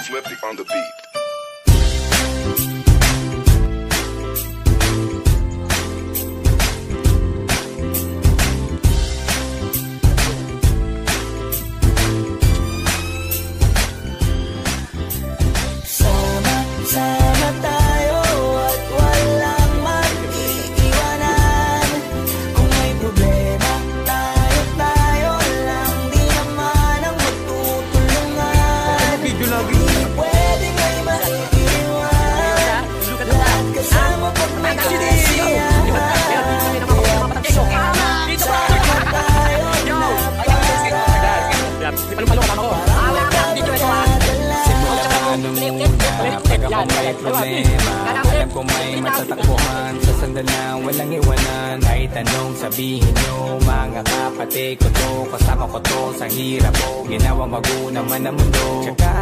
Swifty on the beat. Sama tayo at walang mag-iiwanan. Kung may problema, tayo lang. Di naman ang magtutulungan. Di pwedeng may maiiwan. Lahat kasama pag may kasiyahan. Pag ako may problema, alam ko may matatakbuhan. Sa sandalang walang iwanan. Kahit anong sabihin nyo, mga kapatid ko to, kasama ko to sa hirap ko. Ginawa mago naman ang mundo. Tsaka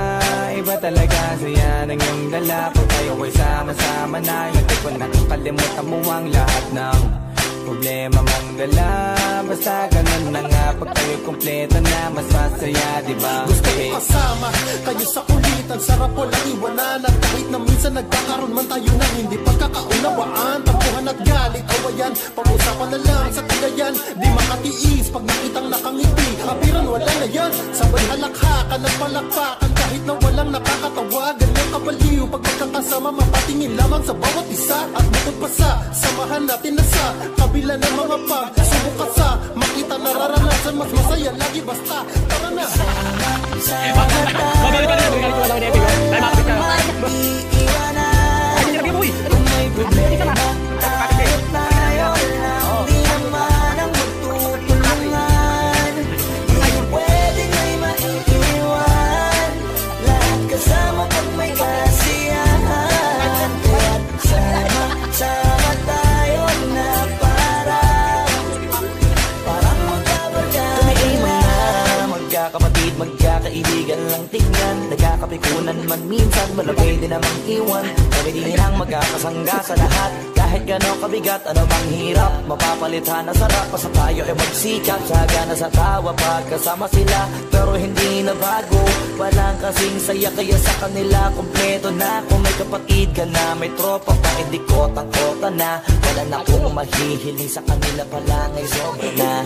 iba talaga saya ng iyong dala. Kung tayo ko'y sama-sama na, hindi ko nakakalimutan mo ang lahat ng problema mang dala. Basta ganun na nga, pag tayo kompleto na, mas masaya, diba? Gusto ko kasama kayo sa kulitan, sarap walang iwanan. At kahit na minsan nagkakaroon man tayo ng hindi pagkakaunawaan, tampuhan at galit, awayan, pag-usapan na lang sa tagayan. Di makatiis pag nakitang nakangiti, apiran wala na yan. Sabay halakhakan at palakpakan, kahit na walang nakakatawa. Ganyan kabaliw pag magkakasama, mapatingin lamang sa bawat isa. At bukod pa sa samahan natin na sa kabila ng mga pagsubok at sa makita nararanasan, mas masaya lagi basta tara na. Sama tayo walang mag-iiwanan. Kung may problema, tayo lang. Di naman ang magtutulungan. Di pwedeng may maiiwan. Lahat kasama pag may kasiyahan. Kaya't sama tayo na parang magkabarkada lang. Magkakapatid, magkakaibigan lang tingnan. Nagkakapikunan man minsan, malapay din namang iwan. Kami din ang magkakasangga sa lahat. Kahit gano'ng kabigat, ano bang hirap, mapapalitan na sarap. Basta tayo ay magsikap, sagana sa tawa pagkasama sila. Pero hindi na bago, walang kasing saya. Kaya sa kanila kompleto na. Kung may kapatid ka na, may tropa pa, hindi kotang-kota na. Wala na kung mahihiling sa kanila pala, ngay sobra na.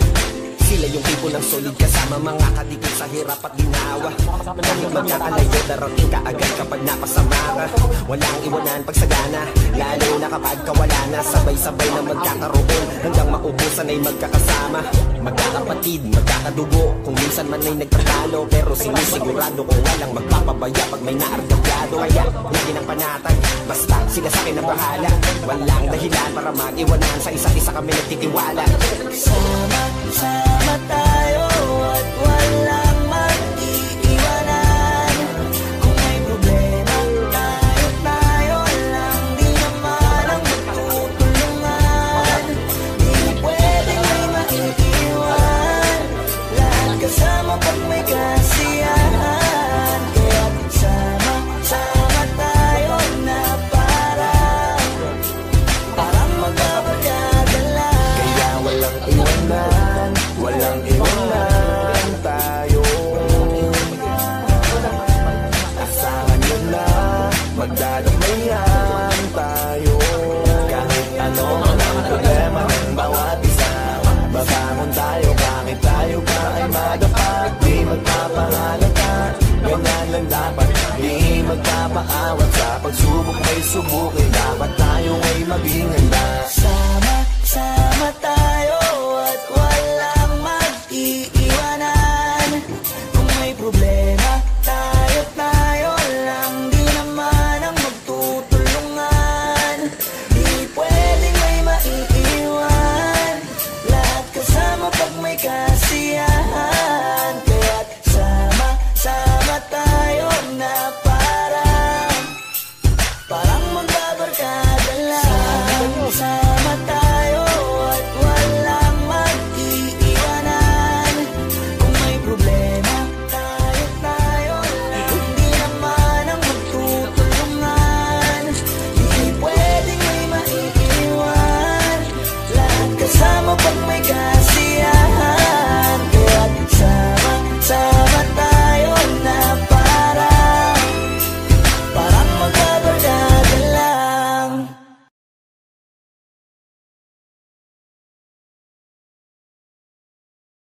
Sila yung tipo ng solid kasama, mga kadikit sa hirap at ginawa. Kahit magkakalayo, darating ka agad kapag napasama ka. Walang iwanan pag sagana, lalo na kapag kawala na. Sabay-sabay na magkakaroon, hanggang maubusan ay magkakasama. Magkakapatid, magkakadugo, kung minsan man ay nagtatalo. Pero sinisigurado kung walang magpapabaya pag may naargabyado. Kaya, lagi ng panatag, basta sila sa akin ang bahala. Walang dahilan para mag-iwanan, sa isa't isa kami nagtitiwala. Sama tayo at walang mag-iiwanan. Kung may problema, tayo lang. Di naman ang magtutulungan. Di pwedeng may maiiwan. Lahat kasama pag may kasiyahan. Kaya sama tayo na parang magkabarkada lang. Kaya walang iwanan, walang iwanan tayo. Asahan nyo na, magdadamayan tayo. Kahit ano ang problema ng bawat isa, babangon tayo, bakit tayo pa ay madapat. Di magpapangalata, ganyan lang dapat. Di magpapaawat sa pagsubok may subukin. Dapat tayo ay maging handa. Sama tayo